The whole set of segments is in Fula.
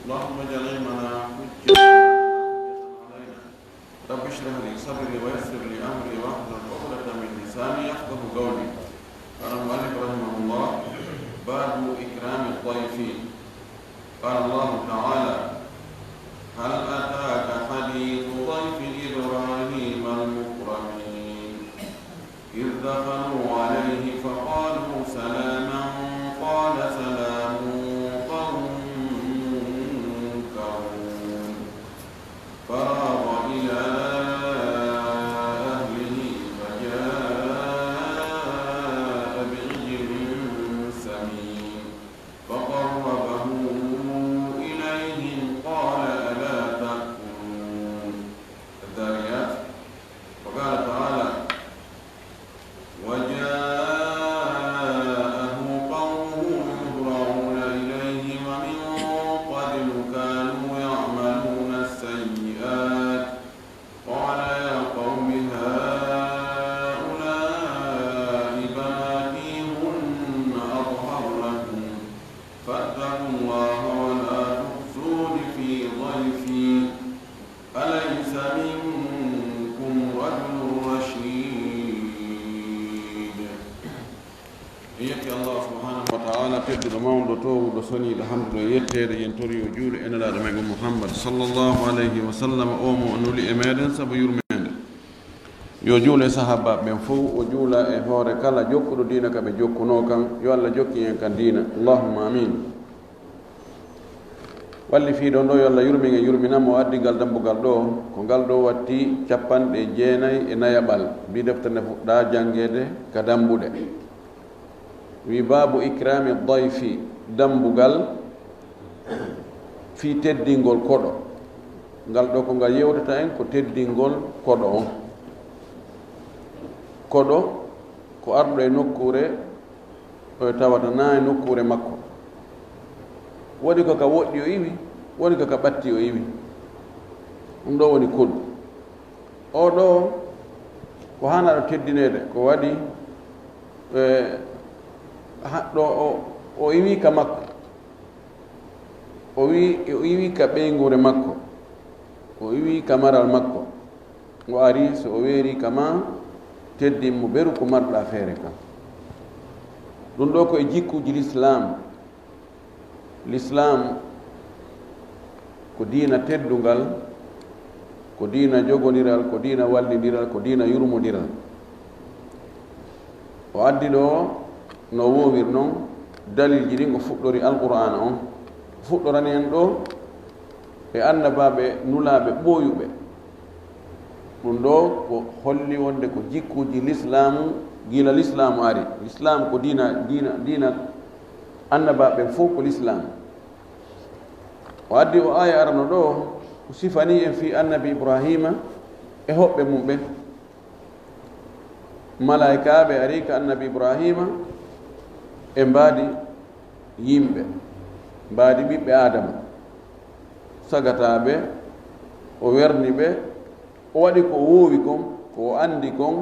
اللهم اجعل علمنا حجة علينا رب اشرح لي صدري ويسر لي امري واحلل عقدة من لساني يفقه قولي. قال المؤلف رحمه الله: باب اكرام الضيف. قال الله تعالى: هل اتاك حديث ضيف ابراهيم المكرمين اذ دخلوا عليه فقالوا سلاما قال سلام قوم منكرون فراغ إلى أهله فجاء بعجل سمين فقربه إليهم قال ألا تأكلون. الذاريات. وقال تعالى: وجاءه قومه يهرعون إليه ومن قبل كانوا يعملون السيئات قال يا قوم هؤلاء بناتي هن أطهر لكم فاتقوا الله ولا تخزون في ضيفي أليس منكم رجل رشيد. يتي الله سبحانه وتعالى تبدو موndo to do soni alhamdu yettede yentori yo juule enalaado men Muhammad sallallahu alayhi wa sallam o mo nuli e meden sabu yurmende yo juule sahaba ben fo o juula e hoore kala jokkudo diina ka be jokkuno kan yo Allah jokki en kan diina allahumma amin. walli fi do yo Allah yurminge yurminamo addigal dambugal do ko gal do watti cappanɗe jeenayi e nayaɓal mbi deftane fuɗɗa jangede ka dambude wi babu ikrami dayfi dambugal fi teddingol koɗo ngal ɗo ko ngal yewtata en ko teddingol koɗo on. koɗo ko arɗo e nokkure o tawata na e nokkure makko woni ko ka woɗɗi o iwi woni ko ka ɓatti o iwi ɗum ɗo woni koɗu o ɗo ko hanaɗo teddinede ko waɗi ɗo o iwi ka makko o iwi ka ɓeygure makko o iwi ka maral makko o ari so o weeri kama teddinmo ɓeru ko marɗa feere kam. ɗum ɗo ko e jikkuji l'islam ko diina teddungal ko diina jogodiral ko diina wallidiral ko diina yurmodiral. o addi ɗo no wowir noon dalilji ɗin ko fuɗɗori alqur'ana on fuɗɗorani en ɗo e annabaɓe nulaɓe ɓooyuɓe. ɗum ɗo ko holli wonde ko jikkuji l'islamu gila l'islamu ari. l'islam ko diina annabaɓe fof ko l'islam. o addi o aya arano ɗo ko sifani en fi annabi ibrahima e hoɓɓe mum ɓe malaikaɓe ari ka annabi ibrahima e mbaadi yimɓe mbaadi ɓiɓɓe adama sagataɓe o werni ɓe o waɗi ko woowi kon ko o andi kon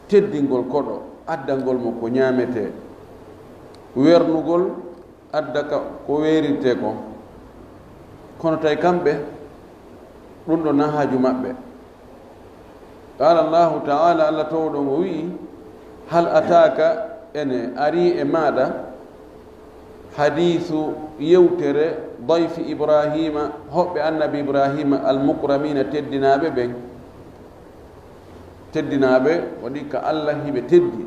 teddingol koɗo addangol mo ko ñaamete wernugol adda ko weerinte kon kono tawi kamɓe ɗum ɗo na haaju maɓɓe. qala allahu taala allah towɗon o wii hal ataka ene ari e maɗa hadisu yewtere dayfi ibrahima hoɓɓe annabi ibrahima almukramina teddinaɓe ɓen teddinaɓe waɗi ka allah hiɓe teddi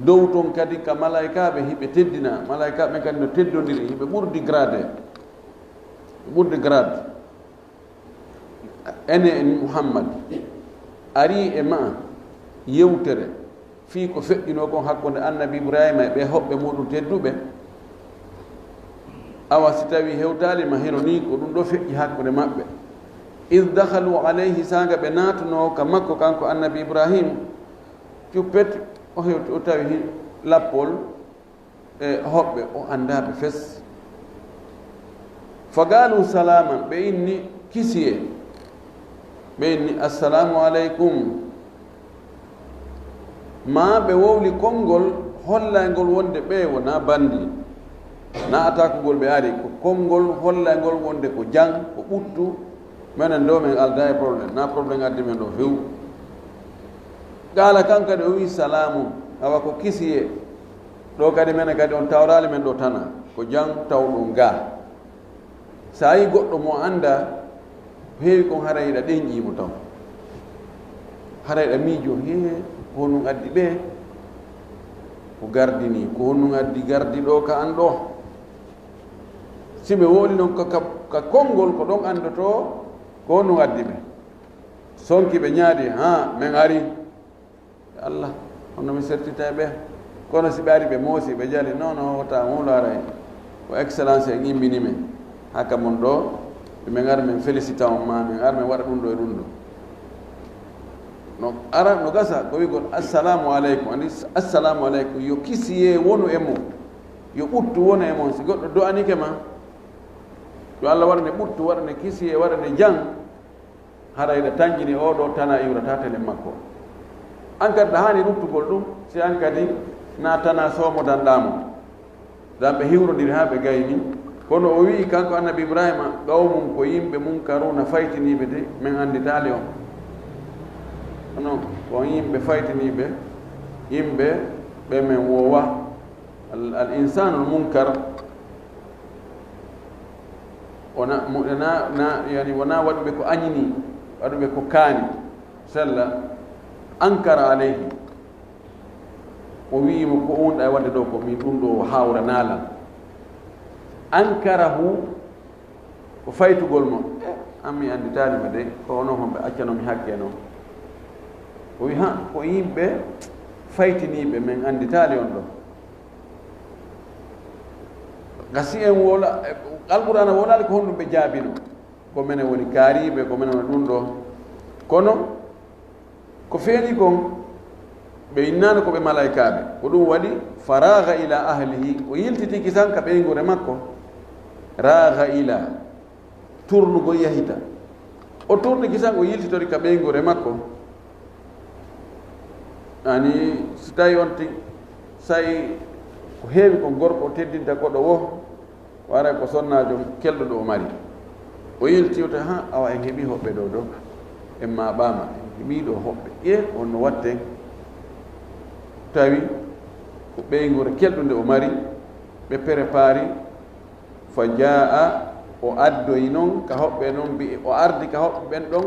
dow ton kadi ka malaikaɓe hiɓe teddina malaikaɓe kadi no teddodiri hiɓe ɓurdi grade ene en muhammad ari e ma yewtere fii ko feƴƴino kon hakkunde annabi ibrahima e ɓe hoɓɓe muɗum tedduɓe awa si tawi hewtalima heno ni ko ɗum ɗo feƴƴi hakkunde maɓɓe id dahalu alayhi saga ɓe natuno ka makko kanko annabi ibrahima cuppet o hewti o tawi lappol e hoɓɓe o andaɓe fes fa galu salaman ɓe inni kisiye ɓe inni assalamu aleykum ma ɓe wowli konngol hollaygol wonde ɓe wona bandi na atakugol ɓe ari ko konngol hollangol wonde ko jang ko ɓuttu minen ɗo min alda e probléme na probléme addi men ɗo few qala kan kadi o wi salamu awa ko kisiye ɗo kadi mene kadi on tawrali men ɗo tana ko jang tawɗum ga sa yi goɗɗo mo anda heewi kon hara yiɗa ɗeñƴimo taw hara yiɗa miijo he ko honum addi ɓe ko gardini ko honum addi gardi ɗo ka an ɗo si ɓe wooli noon ka konngol ko ɗon andoto ko honum addi ɓe sonki ɓe ñaadi ha min ari allah honno mi sertita ɓe kono si ɓe ari ɓe moosi ɓe jali non non wota mularay ko excellence en immini men haka mon ɗo min ar min félicita on ma min ar min waɗa ɗum ɗo e ɗum ɗo no ara no gasa ko wigol assalamu aleykum andi assalamu aleykum yo kisiye wonu e mum yo ɓuttu wonu e mon si goɗɗo do'anike ma yo allah waɗane ɓuttu waɗane kisiye waɗane jang haɗa yiɗa tañƴini oɗo tana iwrata tele makko an kadi ɗa hani ruttugol ɗum si an kadi na tana somodanɗamo dan ɓe hiwrodiri ha ɓe gayni kono o wi kanko annabi ibrahima qawmum ko yimɓe munkaruna faytiniɓe de min anditali on onon ko yimɓe faytiniɓe yimɓe ɓe min wowa al insanu l munkar yani wona waɗuɓe ko añini waɗuɓe ko kaani sella ankara aleyhi o wiimo ko unɗa e wadde ɗo ko min ɗum ɗo hawra naalan ankarahu ko faytugol mo an mi anditanima de ko onon homɓe accanomi hakke noon o wi ha ko yimɓe faytiniɓe min anditali on ɗo gasi en wola alqur'ana wolali ko honɗum ɓe jaabino ko minen woni kaariɓe ko minen woni ɗum ɗo kono ko feeni kon ɓe innano ko ɓe malaikaɓe ko ɗum waɗi faraga ila ahlihi o yiltitiki tan ka ɓeygure makko raga ila turnugo yahita o turniki tan o yiltitori ka ɓeygure makko ani so tawi on ti sayi ko heewi ko gorko o teddinta koɗo wo wara ko sonnajo kelɗo ɗo o mari o yiltiwta ha awa en heeɓi hoɓɓe ɗo ɗo en maɓama en heeɓi ɗo hoɓɓe ƴe on no watte tawi ko ɓeygure kelɗude o mari ɓe prépari fa jaa o addoyi noon ka hoɓɓe noon mbi o ardi ka hoɓɓe ɓen ɗon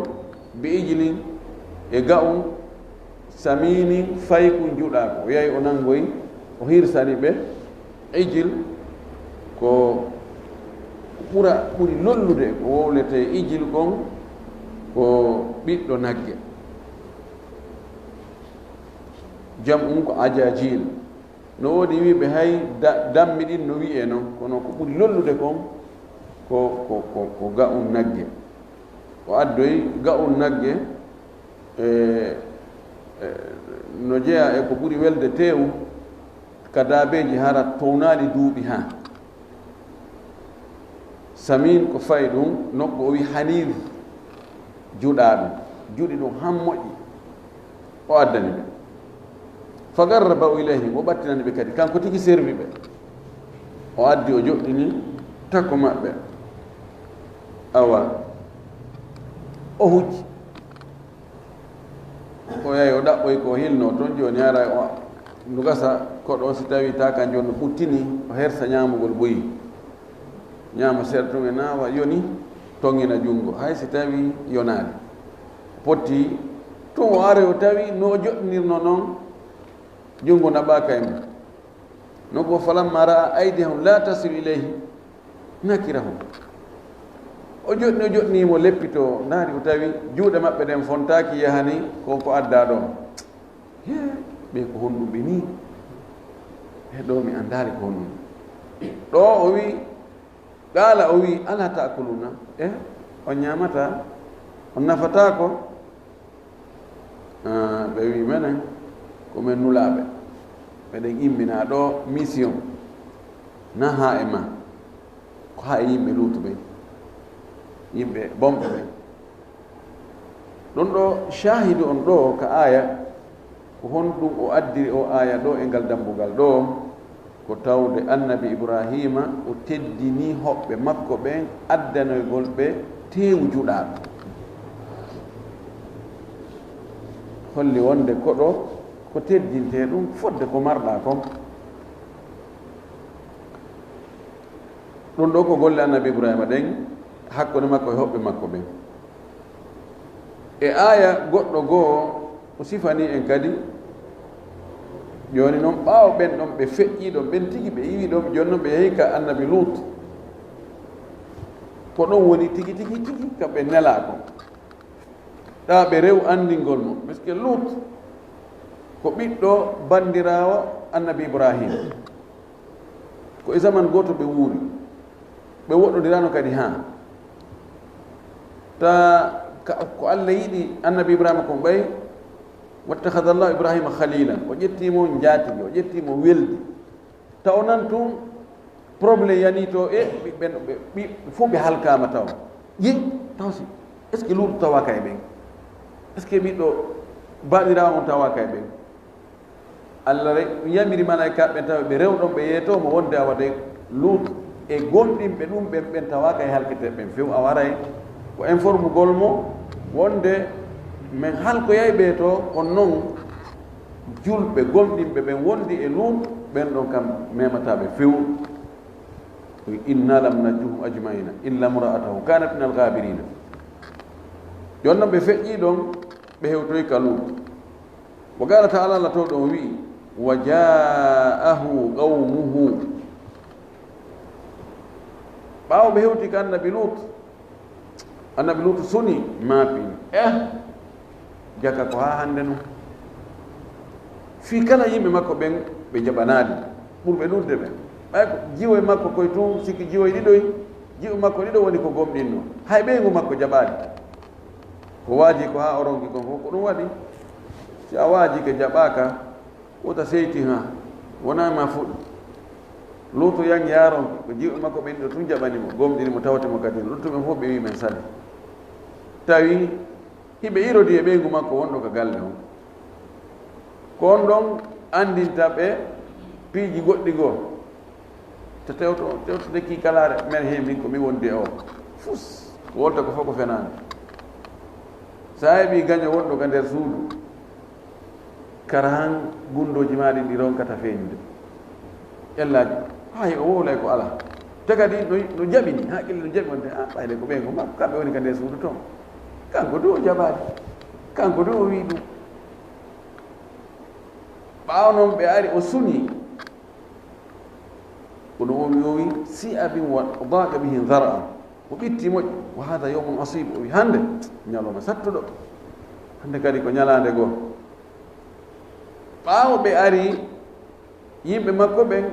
mbi ijilin e ga'um saminin fayku juɗako o yahi o nangoyi o hirsani ɓe ijil ko ɓuri lollude ko wowlete ijil kon ko ɓiɗɗo nagge jam ko ajajil no woodi wiɓe hay dammi ɗin no wiye noon kono ko ɓuri lollude kon ko ga'um nagge o addoyi ga'um nagge no jeeya e ko ɓuri welde tewu ka daabeji hara townaɗi duuɓi ha samin ko fayi ɗum nokko o wi hanir juɗa ɗum juɗi ɗum han moƴƴi o addani ɓe fa garraba o ilayhim o ɓattinani ɓe kadi kanko tigi servi ɓe o addi o joɗɗini takko maɓɓe awa o hujji o yahi o ɗaɓɓoy ko hilno toon joni ara o ndugasa koɗo si tawi ta kan joni no ɓuttini o hersa ñamugol ɓoyi ñama sertuge nawa yoni tongina junngo hay si tawi yonani potti tun o ara o tawi no o joɗɗinirno noon junngo naɓaka e mum no ko falamma ra'a aydihum la tasilu ilayhi nakirahum o joɗɗinimo leppito ndaari o tawi juuɗe maɓɓe ɗen fontaki yahani konko adda ɗon he ɓe ko honɗuɓe ni e ɗo mi andali ko honɗum ɗo o wi qala o wi ala takuluna on ñamata on nafatako ɓe wi menen komin nulaɓe ɓeɗen immina ɗo mission na ha e ma ko ha e yimɓe luutuɓe yimɓe bomɓe ɓe ɗum ɗo shahidu on ɗo ka aya ko honɗum o addiri o aya ɗo e ngal dambugal ɗo ko tawde annabi ibrahima o teddini hoɓɓe makko ɓen addanoygol ɓe teewu juɗaaɗo holli wonde koɗo ko teddinte ɗum fodde ko marɗa kon ɗum ɗo ko golle annabi ibrahima ɗen hakkude makko e hoɓɓe makko ɓen e aya goɗɗo goo o sifani en kadi joni noon ɓaawo ɓen ɗon ɓe feƴƴi ɗon ɓen tigi ɓe yiwi ɗon joni noon ɓe yehi ka annabi lut ko ɗon woni tigi tigi tigi kamɓe nela kon ɗa ɓe rew andingol mo par ce que lut ko ɓiɗɗo bandirawo annabi ibrahima ko e zaman goto ɓe wuuri ɓe woɗɗodirano kadi ha ta ko allah yiɗi annabi ibrahima kon ɓay wattahada llahu ibrahima khalilan o ƴettimo jaatigi o ƴettimo weldi taw nan tun probléme yani to e ɓiɓɓen ɓi fof ɓe halkama taw yi taw si est ce que luuɗo tawaka e ɓen est ce que ɓiɗɗo baɗirawa on tawaka e ɓen allah re yamiri malaika ɓen tawa ɓe rewɗon ɓe yeetomo wonde a waɗa luuto e gonɗinɓe ɗum ɓen tawaka e halkete ɓen few a waray ko informe gol mo wonde min halkoyay ɓe to on noon julɓe gonɗinɓe ɓen wondi e luuto ɓen ɗon kam memataɓe few inna lam najjuhum ajmaina illa mra'atahu kanat min alghabirina joni noon ɓe feƴƴi ɗon ɓe hewtoyi ka luuto mo gara taala allah to ɗon wi'i wa ja'ahu qawmuhu ɓaawo ɓe hewti ka annabi luuto soni maapini jaka ko ha hande noon fi kala yimɓe makko ɓen ɓe jaɓanaali ɓurɓe ɗurde ɓen ɓay ko jiwoye makko koye tun sikki jiwoye ɗiɗoy jiwo makko ɗiɗo woni ko gomɗinno hay ɓeygu makko jaɓaali ko waaji ko ha o ronki kon fof ko ɗum waɗi si a waaji ke jaɓaka wota seyti ha wonama fuɗɗo luuto yang yaronki ko jiwo makko ɓen ɗo tun jaɓanimo gomɗinimo tawatemo kadi luttuɓen fof ɓe wi men sali tawi hiɓe irodi e ɓeygu makko wonɗo ko galle on ko on ɗon andinta ɓe piiji goɗɗi goo to tewtode kikalare men he min ko mi wondi e o fus wolta ko fof ko fenani sa heeɓi gaño wonɗo ka nder suudu kara han gundoji maɗi ɗi ronkata feeñude ƴellaji hay o wowlay ko ala te kadi no jaɓini haqqille no jaɓi wonde ɓayde ko ɓeygu makko kamɓe woni ka nder suudu toon kanko du o jaɓaani kanko du o wi ɗum ɓaawa noon ɓe ari o suñi ko ɗum o wi si abin wa daqa bihi dara o ɓitti moƴƴo wa hada yawmun asib o wi hannde ñalowma sattuɗo hannde kadi ko ñalaande goo ɓaawo ɓe ari yimɓe makko ɓen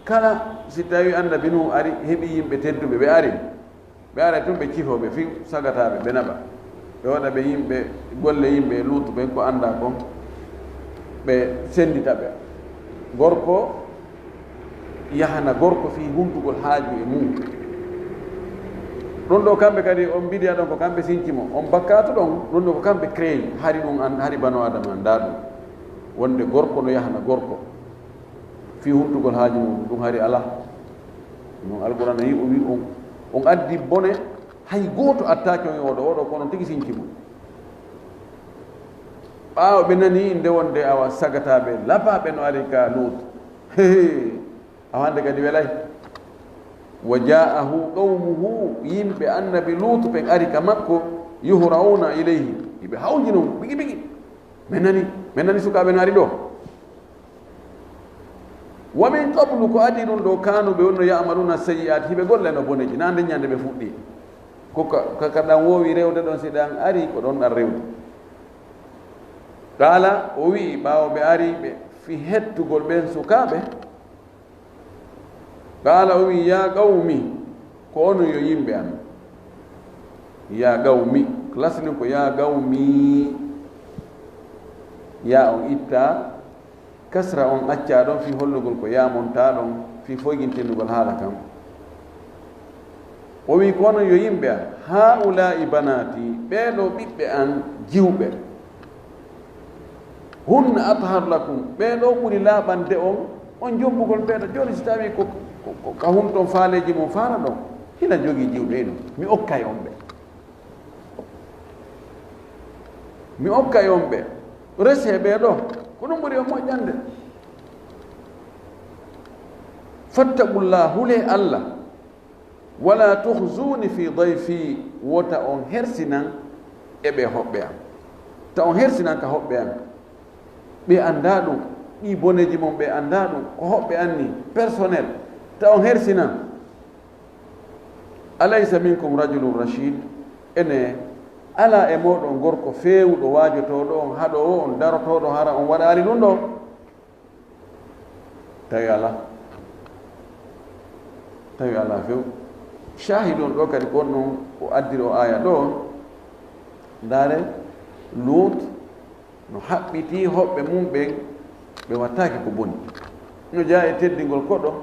kala si tawi annabi nu ari heɓi yimɓe tedduɓe ɓe ari tun ɓe cifoɓe fi sagataɓe ɓe naɓa ɓe waɗa ɓe yimɓe golle yimɓe luutu ɓen ko annda kon ɓe sendita ɓe gorko yahana gorko fi huntugol haaju e mum ɗum ɗo kamɓe kadi on mbidiya ɗon ko kamɓe sincimo on bakkato ɗon ɗum ɗo ko kamɓe créé hari ɗum hari bano adama nda ɗum wonde gorko no yahana gorko fi huntugol haaju mum ɗum hari ala non alqurana yi o wi on addi bone hay gooto attaki on oɗo kono tigi sinci mum ɓaawo ɓe nani nde wonde awa sagataɓe labaɓe no ari ka luuto awa hande kadi welay wa ja'ahu qawmuhu yimɓe annabi luuto ɓen ari ka makko yuhrauna ilayhi iɓe hawji noon bigi bigi min nani sukaɓe no ari ɗo wa min qablu ko adi ɗum ɗo kanuɓe wonno yamaluna sayi'at hiɓe golle no boneji na nde ñande ɓe fuɗɗi kaka ɗan wowi rewde ɗon si ɗan ari ko ɗon ɗan rewde qala o wi ɓaawo ɓe ari ɓe fi hettugol ɓen sukaɓe qala o wi ya qawmi ko ono yo yimɓe am ya qawmi classini ko ya qawmi ya on itta kasra on acca ɗon fi hollugol ko yamonta ɗon fi foyguintennugol haala kam o wi ko onon yo yimɓe an haulai banati ɓeɗo ɓiɓɓe an jiwɓe hunna athar lakum ɓeɗo ɓuri laaɓande on on jombugol ɓeeɗo joni so tawi ko hum ton faaleji mum faala ɗon hina jogii jiwɓe ɗum mi okkay on ɓe mi okkay on ɓe rese ɓeeɗo ko ɗum ɓuri o moƴƴande fattaqullah hule allah wala tuhzuni fi dayfi wota on hersinan eɓe hoɓɓe am ta on hersinan ka hoɓɓe am ɓe annda ɗum ɗi boneji mon ɓe annda ɗum ko hoɓɓe anni personnel ta on hersinan alaysa minkum rajulun rachid ene ala e moɗon gorko feewuɗo waajotoɗo on haɗo o on darotoɗo hara on waɗali ɗum ɗo tawi ala few shahid on ɗo kadi kon noon o addiri o aya ɗo on ndaare Lut no haɓɓiti hoɓɓe mum ɓen ɓe wattaki ko boni no jaa e teddingol koɗo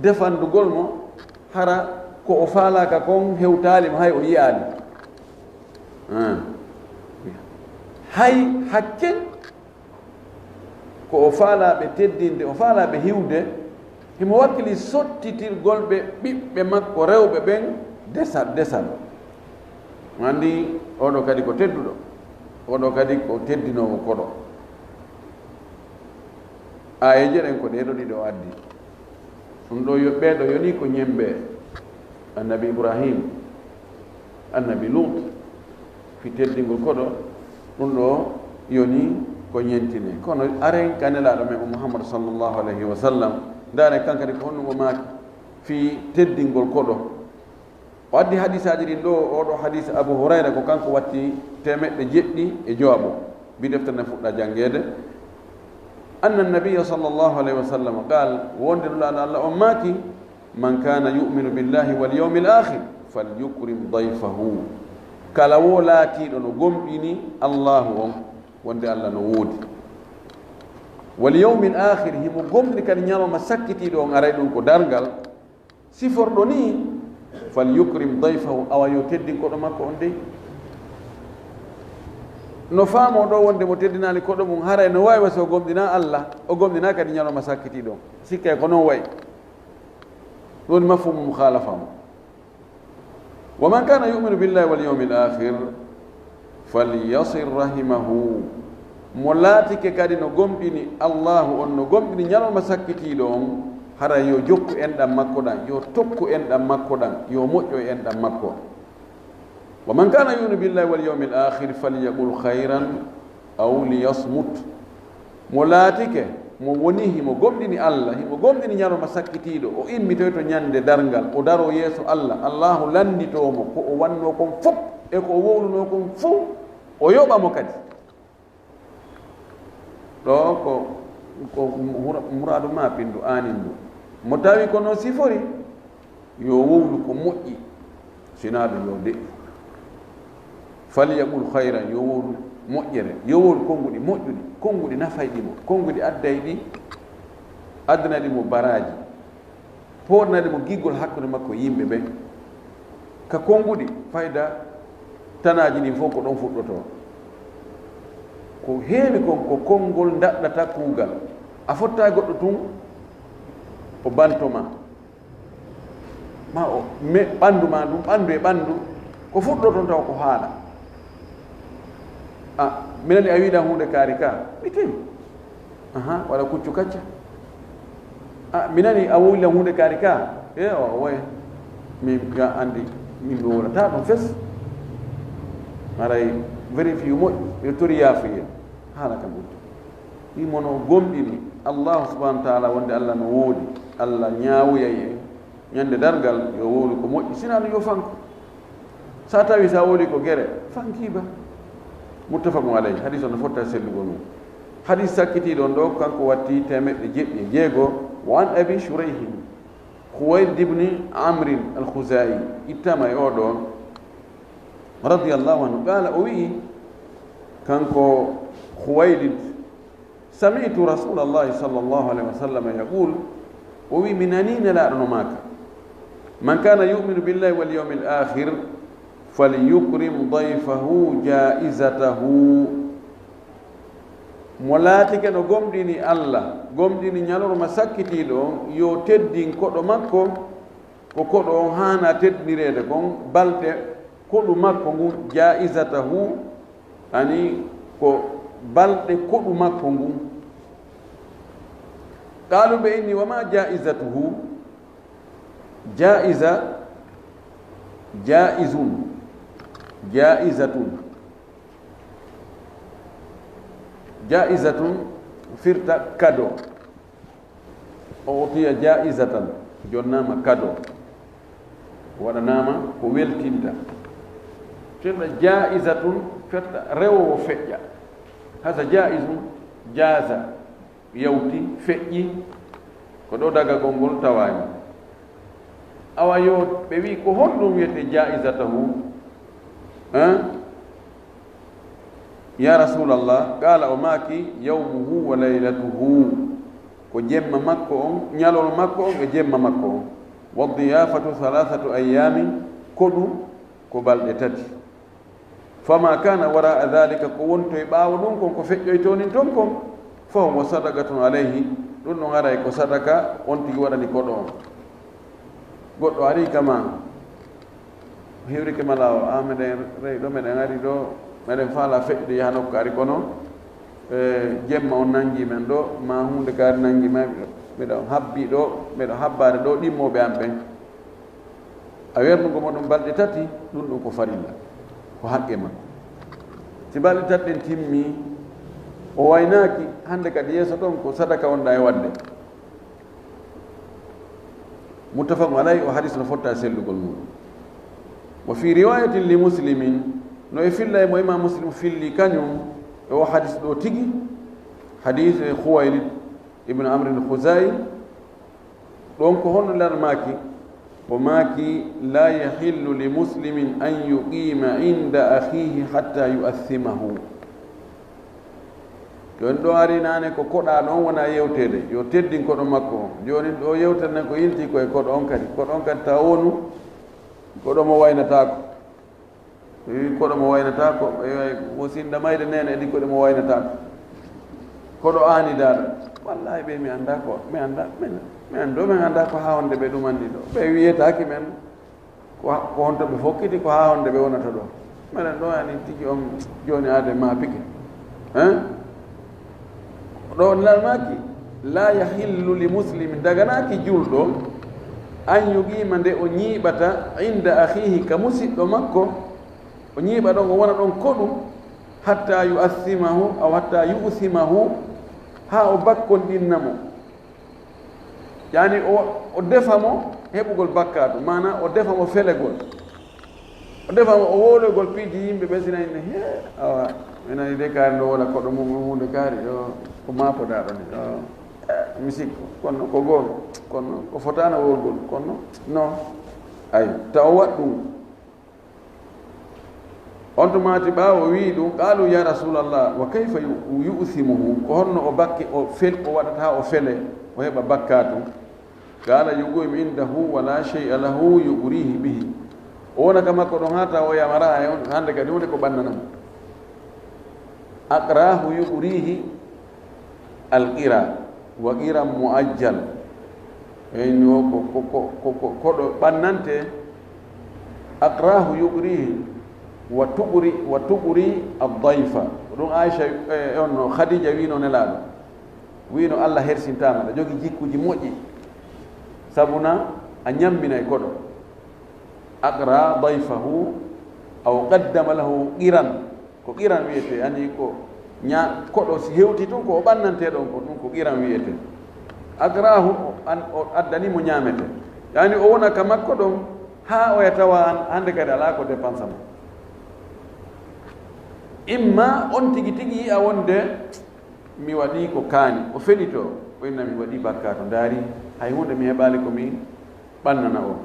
defandugol mo hara ko o faalaka kon hewtalima hay o yiyali hay hakke ko o faalaɓe teddinde o faalaɓe hiwde himo wakkili sottitirgol ɓe ɓiɓɓe makko rewɓe ɓen desal andi oɗo kadi ko tedduɗo oɗo kadi ko teddinowo koɗo ayeje ɗen ko ɗeɗo ɗiɗo addi ɗum ɗo ɓeeɗo yoni ko ñembe annabi Ibrahim annabi Lut fi teddingol koɗo ɗum ɗo yoni ko ñentine kono aren kanelaɗo men o Muhammad sallllahu alayhi wa sallam ndane kankadi ko honnugo maaki fi teddingol koɗo o addi hadisaji ɗin ɗo oɗo hadis Abu Hurayra ko kanko watti 700 bi defterne fuɗɗa jangede anna nabiya sallllahu alayhi wa sallam qal wonde ɗulaɗo Allah on maaki man kana yuminu billahi wal yawmi l akhir falyukrim dayfahu kala wo laatiɗo no gomɗini allahu on wonde Allah no woodi wal yawmi l akhir himo gomɗini kadi ñalawma sakkitiɗo on aray ɗum ko dargal siforɗo ni falyukrim dayfahu awa yo teddin koɗo makko on dey no faamo ɗo wonde mo teddinali koɗo mum haray no wawi wasi o gomɗina Allah o gomɗina kadi ñalawma sakkitiɗo on sikkay ko noon wayi ɗum mafhumu mukhalafa mo wa man kana yuminu billahi wal yawmi l akhir falyasir rahimahu mo laatike kadi no gomɗini allahu on no gomɗini ñalawma sakkitiɗo on hara yo jokku enɗam makko ɗan yo tokku enɗam makko ɗan yo moƴƴo e enɗam makko wa man kana yuminu billahi wal yawmi l akhir falyaqul khayran aw liyasmut mo laatike mo woni himo gomɗini Allah himo gomɗini ñalawma sakkitiɗo o immitoy to ñande dargal o daro yeeso Allah allahu landitomo ko o wanno kon fof e ko o wowluno kon fof o yoɓamo kadi ɗo ko muradu ma pindu anin ndu mo tawi ko noon sifori yo wowlu ko moƴƴi sinaɗo yo deƴƴu falyaqul hayran yo wowlu moƴƴere yo wowlu konnguɗi moƴƴuɗi konnguɗi nafayɗimo konnguɗi addayɗi addanaɗimo baraji poɗnaɗimo giggol hakkude makko yimɓe ɓen ka konnguɗi fayda tanaji ɗin fof ko ɗon fuɗɗoto ko heewi kon ko konngol daɗɗata kuugal a fotta goɗɗo tun o bantoma ma o ɓanndu ma ɗum ɓanndu e ɓanndu ko fuɗɗo toon taw ko haala minani a wiiɗa hunde kaari ka ɓitim waɗa kuccu kacca minani a wowla hunde kaari ka o woy min ga anndi min mi wowlata ɗum fes aray vérifie moƴƴu yo tori yaafuyen haala kam ɓurti wimono gomɗini allahu subahana wa taala wonde Allah no woodi Allah ñaawuyay en ñande dargal yo wowli ko moƴƴi sinaano yo fanko sa tawi sa wowli ko gere fankiba muttafaqun alayhi hadis o no fotta sellugol mum hadis sakkitiɗon ɗo kanko watti 706 wa an abi shurayhin Khuwaylid ibn amrin al-khuzai ittama e oɗon radiyallahu anhu qala o wi kanko Khuwaylid sami'tu rasulallahi sallallahu alayhi wa sallam yaqul o wi mi nanina laaɗo no maaka man kana yuminu billahi wal yawmi l akhir falyukrim dayfahu jaizatahu mo laatike no gomɗini Allah gomɗini ñalorma sakkitiiɗo on yo teddin koɗo makko ko koɗo on haana teddinireede kon balɗe koɗu makko ngun jaisatahu ani ko balɗe koɗu makko ngun qaalu ɓe inni wama jaisatuhu jaisa jaisatun jaisatun firta kado o tiya jaisatan jonnama kado waɗanama ko weltinta firta jaisatun firta rewowo feƴƴa hasa jaisum jasa yawti feƴƴi ko ɗo daga gongol tawani awa yo ɓe wi ko honɗum wiyete jaisatahu ya rasulallah qala o maaki yawmuhu wa laylatuhu ko jemma makko on ñalol makko on e jemma makko on wa diyafatu 3 ayamin koɗu ko balɗe tati fama kana wara dhalika ko wonto e ɓaawo ɗum kon ko feƴƴoytonin ton kon fa huwa sadaqatun alayhi ɗum ɗon aray ko sadaka on tigi waɗani koɗo on goɗɗo ari kama hewrike mala o a meɗen rewi ɗo meɗen ari ɗo meɗen faala feƴƴude yaha nokku ari kono jemma on nangi men ɗo ma hunde kaari nangi ma miɗo habbi ɗo miɗo habbade ɗo ɗimmoɓe am ɓen a wernugo moɗum balɗe tati ɗum ɗum ko farilla ko haqqe makko si balɗe tati ɗen timmi o waynaki hande kadi yeeso ɗon ko sadaka wonɗa e wadde muttafaqun alayhi o hadis no fotta sellugol muɗum wa fi riwayatin li muslimin no e filla e mo imam muslim filli kañum e o hadis ɗo tigi hadis e Khuwaylid ibn Amr al-Khuzai ɗon ko honno lan maaki o maaki la yahillu li muslimin an yuqima inda akhihi hatta yu'athimahu joni ɗo ari nane ko koɗa ɗon wona yewtede yo teddin koɗo makko on joni ɗo yewtere nden ko yilti koye koɗo on kadi taw wonu koɗo mo waynatako koɗo mo waynatako wosinda mayde nene edi koɗo mo waynatako koɗo ani daɗa wallahi ɓe mi anda ko mi anda min anda ko ha wonde ɓe ɗumandi ɗo ɓe wiyetaki men ko honto ɓe fokkiti ko ha wonde ɓe wonata ɗo minen ɗo ani tigi on joni ade ma pike ɗo lalmaki la yahillu li muslimin daganaki julɗo an yuqima nde o ñiiɓata inda akhihi ka musidɗo makko o ñiiɓa ɗon o wona ɗon koɗum hatta yu'athimahu aw hatta yu'thimahu ha o bakkondinna mo yani o defa mo heɓugol bakkatu mana o defa mo felegol o defa mo o wologol piiji yimɓe ɓe sinayne awa minani de kaari ɗo wola koɗo mum hunde kaari ɗo ko mapoɗaɗo ni mi sikko kono ko goon kono ko fotano wolgol kono non ay taw waɗ ɗum on to maati ɓaawo wi ɗum qaalu ya rasulallah wa kayfa yu'thimuhu ko honno o bakke o waɗata o fele o heɓa bakkatu qala yuqim indahu wala shay'a lahu yuqrihi bihi o wona ka makko ɗon hata o yamara e on hande kadi hunde ko ɓannanamo aqrahu yuqrihi alqira wa qira muajjal eyni o koɗo ɓannante aqrahu yuqrihi wa tuqri addayfa ɗum aicha on khadija wino nelaɗo wino allah hersintama ɗa jogui jikkuji moƴƴi sabuna a ñammina e koɗo aqra dayfahu aw qaddama lahu qiran ko qiran wiyete ani ko koɗo si hewti tun ko o ɓannante ɗon ko ɗum ko qiran wiyete aqrahu o addanimo ñamete yani o wona ka makko ɗon ha oya tawa hande kadi ala ko dépense ma imma on tigi tigi yi'a wonde mi waɗi ko kaani o feɗito o inna mi waɗi bakka to ndaari hay hunde mi heɓali komi ɓannana o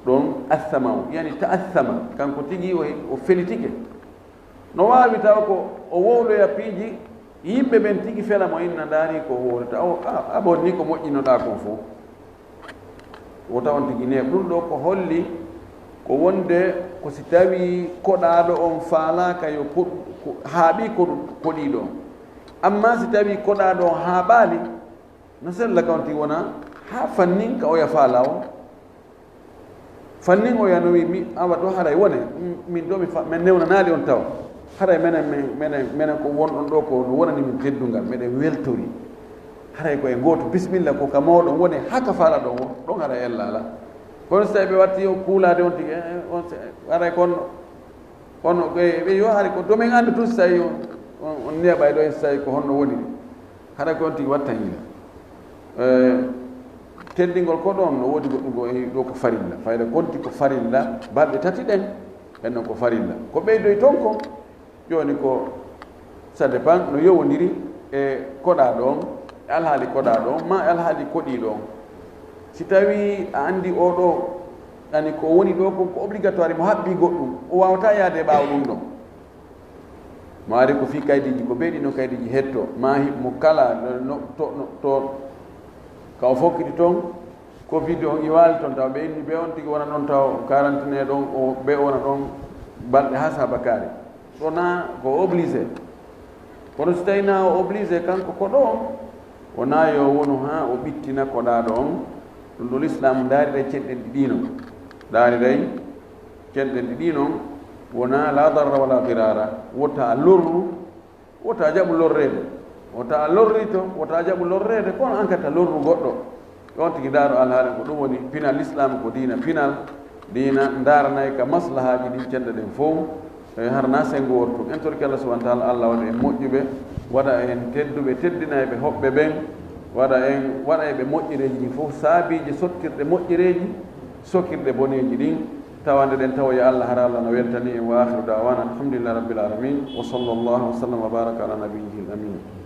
ɗon assama o yani ta assama kanko tigi o felitike no waawi taw ko o wowloya piiji yimɓe ɓen tigi fela mo inna ndaari ko wowlata o abon ni ko moƴƴinoɗa kon fof o tawon tigi neeɓ ɗum ɗo ko holli ko wonde ko si tawi koɗaɗo on faalaka yo haaɓi koɗiɗo amma si tawi koɗa ɗon ha ɓaali no sella kawnti wona ha fannin ka oya faala o fannin oya no wi mi awa ɗo haray wone min ɗo min newnanaali on tawa haray menen ko wonɗon ɗo ko no wonani min teddungal meɗen weltori haray koye gooto bisimilla ko ka mawɗon woni haka faala ɗon o ɗon haray ella ala kono so tawi ɓe watti o kuulade on tigi haray kono ɓe yo hari ko domin anndu tun so tawi on neeɓay ɗo so tawi ko honno woni haɗa ko on tigi watta hiila teddingol ko ɗon no woodi goɗɗum go ɗo ko farilla fayda konti ko farilla balɗe tati ɗen ɓennon ko farilla ko ɓeydoy toon ko joni ko ça dépend no yowodiri e koɗa ɗon e alhaali koɗa ɗon ma e alhaali koɗi ɗon si tawi a anndi o ɗo ani ko woni ɗo ko obligatoire mo haɓɓi goɗɗum o wawata yaade ɓaawa ɗum ɗon mo ari ko fi kaydiji ko ɓeyɗi no kaydiji hetto ma mo kala to kaw fokkiti toon ko vidéo on iwaali toon taw ɓe inni ɓe on tigi wona ɗon taw quarantine ɗon o ɓe wona ɗon balɗe ha sabakari wona ko obligé kono so tawi na o obligé kanko ko ɗo wona yo wonu ha o ɓittina koɗa ɗon ɗum ɗo l'islam daariray ceɗɗen ɗiɗi noon daariray ceɗɗen ɗiɗi noon wona la darra wala dirara wota lorru wota jaɓu lorrede wota lorri to wota jaɓu lorrede kono ankata lorru goɗɗo on tigi daaro alhaali ko ɗum woni pinal l'islam ko diina pinal diina daaranayi ka maslahaji ɗin ceɗɗe ɗen fof tawi harna sengo wortum en torki allah subahana taala allah waɗa en moƴƴuɓe waɗa en tedduɓe teddinayi ɓe hoɓɓe ɓen waɗa eɓe moƴƴireji ɗin fof saabiji sottirɗe moƴƴireji sokkirɗe boneji ɗin tawande ɗen tawoya allah hara allah no weltani en wa akhiru dawana alhamdulillah rabbil alamin wa sallllahu wa sallam wa baraka ala nabiyihi l amin